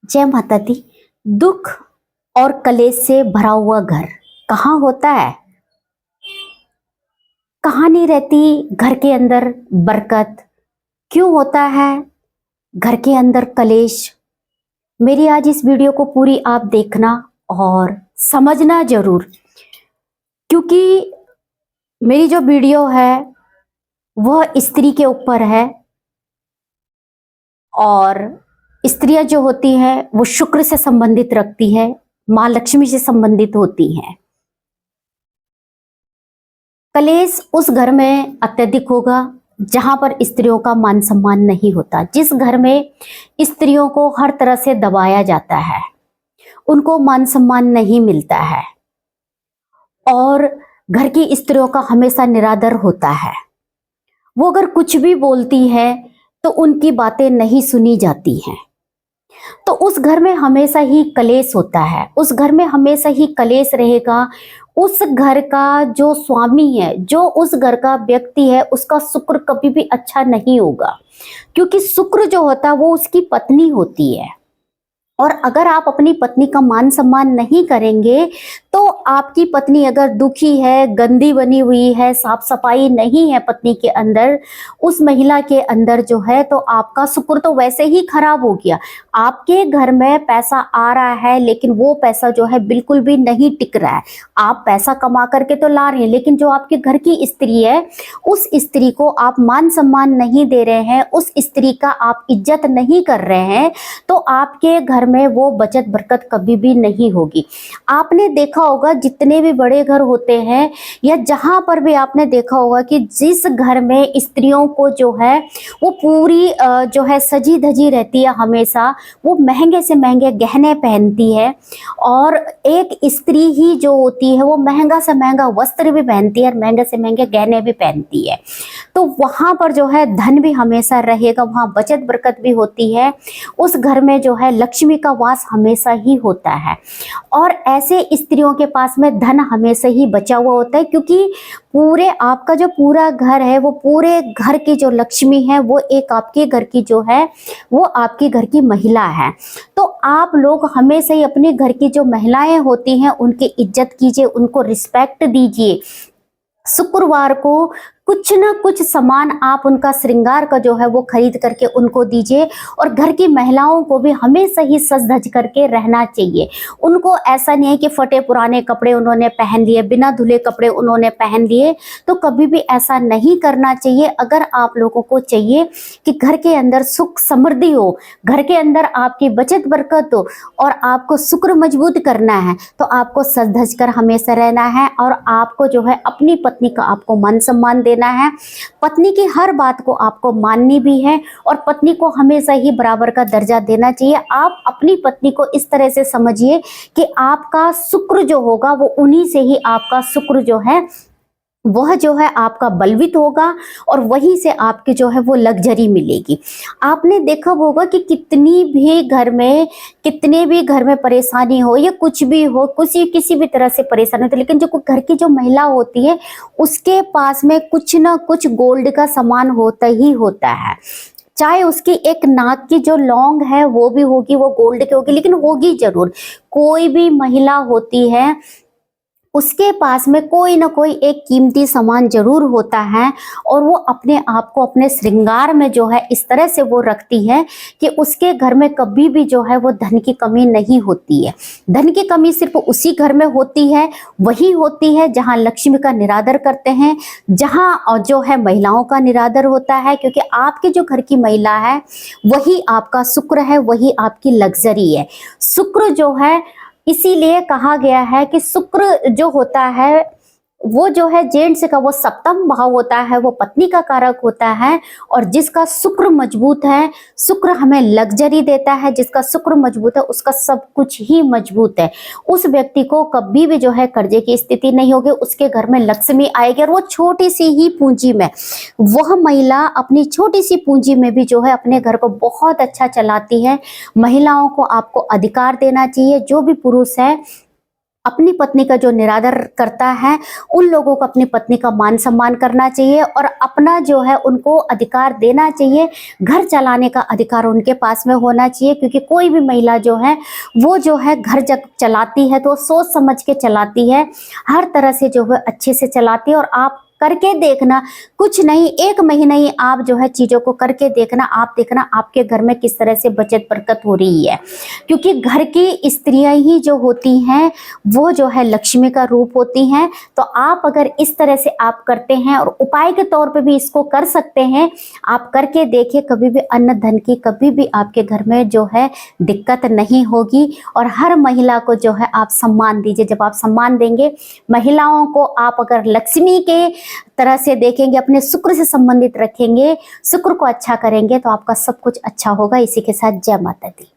जय माता दी। दुख और कलेश से भरा हुआ घर कहाँ होता है? कहाँ नहीं रहती घर के अंदर बरकत? क्यों होता है घर के अंदर कलेश? मेरी आज इस वीडियो को पूरी आप देखना और समझना जरूर, क्योंकि मेरी जो वीडियो है वह स्त्री के ऊपर है और स्त्रियां जो होती हैं वो शुक्र से संबंधित रखती है, माँ लक्ष्मी से संबंधित होती हैं। कलेश उस घर में अत्यधिक होगा जहां पर स्त्रियों का मान सम्मान नहीं होता, जिस घर में स्त्रियों को हर तरह से दबाया जाता है, उनको मान सम्मान नहीं मिलता है और घर की स्त्रियों का हमेशा निरादर होता है। वो अगर कुछ भी बोलती है तो उनकी बातें नहीं सुनी जाती हैं, तो उस घर में हमेशा ही कलेश होता है, उस घर में हमेशा ही कलेश रहेगा। उस घर का जो स्वामी है, जो उस घर का व्यक्ति है, उसका शुक्र कभी भी अच्छा नहीं होगा, क्योंकि शुक्र जो होता है वो उसकी पत्नी होती है। और अगर आप अपनी पत्नी का मान सम्मान नहीं करेंगे तो आपकी पत्नी अगर दुखी है, गंदी बनी हुई है, साफ सफाई नहीं है पत्नी के अंदर, उस महिला के अंदर जो है, तो आपका शुक्र तो वैसे ही खराब हो गया। आपके घर में पैसा आ रहा है लेकिन वो पैसा जो है बिल्कुल भी नहीं टिक रहा है। आप पैसा कमा करके तो ला रहे हैं, लेकिन जो आपके घर की स्त्री है उस स्त्री को आप मान सम्मान नहीं दे रहे हैं, उस स्त्री का आप इज्जत नहीं कर रहे हैं, तो आपके घर में वो बचत बरकत कभी भी नहीं होगी। आपने देखा होगा जितने भी बड़े घर होते हैं या जहां पर भी आपने देखा होगा कि जिस घर में स्त्रियों को जो है वो पूरी जो है सजी धजी रहती है, हमेशा वो महंगे से महंगे गहने पहनती है और एक स्त्री ही जो होती है वो महंगा से महंगा वस्त्र भी पहनती है और महंगे से महंगे गहने भी पहनती है, तो वहां पर जो है धन भी हमेशा रहेगा, वहां बचत बरकत भी होती है, उस घर में जो है लक्ष्मी का वास हमेशा ही होता है। और ऐसे स्त्रियों के पास में धन हमेशा ही बचा हुआ होता है, क्योंकि पूरे आपका जो पूरा घर है वो पूरे घर की जो लक्ष्मी है वो एक आपके घर की जो है वो आपके घर की महिला है। तो आप लोग हमेशा ही अपने घर की जो महिलाएं होती हैं उनकी इज्जत कीजिए, उनको रिस्पेक्ट दीजिए। शुक्रवार को कुछ ना कुछ सामान आप उनका श्रृंगार का जो है वो खरीद करके उनको दीजिए और घर की महिलाओं को भी हमेशा ही सज धज करके रहना चाहिए। उनको ऐसा नहीं है कि फटे पुराने कपड़े उन्होंने पहन लिए, बिना धुले कपड़े उन्होंने पहन लिए, तो कभी भी ऐसा नहीं करना चाहिए। अगर आप लोगों को चाहिए कि घर के अंदर सुख समृद्धि हो, घर के अंदर आपकी बचत बरकत हो और आपको शुक्र मजबूत करना है, तो आपको सज धज कर हमेशा रहना है और आपको जो है अपनी पत्नी का आपको मान सम्मान देना है। पत्नी की हर बात को आपको माननी भी है और पत्नी को हमेशा ही बराबर का दर्जा देना चाहिए। आप अपनी पत्नी को इस तरह से समझिए कि आपका शुक्र जो होगा वो उन्हीं से ही आपका शुक्र जो है वह जो है आपका बलवित होगा और वहीं से आपके जो है वो लग्जरी मिलेगी। आपने देखा होगा कि कितने भी घर में परेशानी हो या कुछ भी हो, किसी भी तरह से परेशानी होती है, लेकिन जो घर की जो महिला होती है उसके पास में कुछ ना कुछ गोल्ड का सामान होता ही होता है। चाहे उसकी एक नाक की जो लौंग है वो भी होगी, वो गोल्ड की होगी, लेकिन होगी जरूर। कोई भी महिला होती है उसके पास में कोई ना कोई एक कीमती सामान जरूर होता है और वो अपने आप को अपने श्रृंगार में जो है इस तरह से वो रखती है कि उसके घर में कभी भी जो है वो धन की कमी नहीं होती है। धन की कमी सिर्फ उसी घर में होती है, वही होती है जहाँ लक्ष्मी का निरादर करते हैं, जहाँ जो है महिलाओं का निरादर होता है, क्योंकि आपके जो घर की महिला है वही आपका शुक्र है, वही आपकी लग्जरी है। शुक्र जो है इसीलिए कहा गया है कि शुक्र जो होता है वो जो है जेंट्स का वो सप्तम भाव होता है, वो पत्नी का कारक होता है और जिसका शुक्र मजबूत है, शुक्र हमें लग्जरी देता है, जिसका शुक्र मजबूत है उसका सब कुछ ही मजबूत है। उस व्यक्ति को कभी भी जो है कर्जे की स्थिति नहीं होगी, उसके घर में लक्ष्मी आएगी और वो छोटी सी ही पूंजी में, वह महिला अपनी छोटी सी पूंजी में भी जो है अपने घर को बहुत अच्छा चलाती है। महिलाओं को आपको अधिकार देना चाहिए, जो भी पुरुष है अपनी पत्नी का जो निरादर करता है, उन लोगों को अपनी पत्नी का मान सम्मान करना चाहिए और अपना जो है उनको अधिकार देना चाहिए। घर चलाने का अधिकार उनके पास में होना चाहिए, क्योंकि कोई भी महिला जो है वो जो है घर जब चलाती है तो सोच समझ के चलाती है, हर तरह से जो है अच्छे से चलाती है। और आप करके देखना, कुछ नहीं, 1 महीना ही आप जो है चीज़ों को करके देखना, आप देखना आपके घर में किस तरह से बचत बरकत हो रही है। क्योंकि घर की स्त्रियां ही जो होती हैं वो जो है लक्ष्मी का रूप होती हैं। तो आप अगर इस तरह से आप करते हैं और उपाय के तौर पे भी इसको कर सकते हैं, आप करके देखिए, कभी भी अन्न धन की कभी भी आपके घर में जो है दिक्कत नहीं होगी। और हर महिला को जो है आप सम्मान दीजिए। जब आप सम्मान देंगे महिलाओं को, आप अगर लक्ष्मी के तरह से देखेंगे, अपने शुक्र से संबंधित रखेंगे, शुक्र को अच्छा करेंगे, तो आपका सब कुछ अच्छा होगा। इसी के साथ जय माता दी।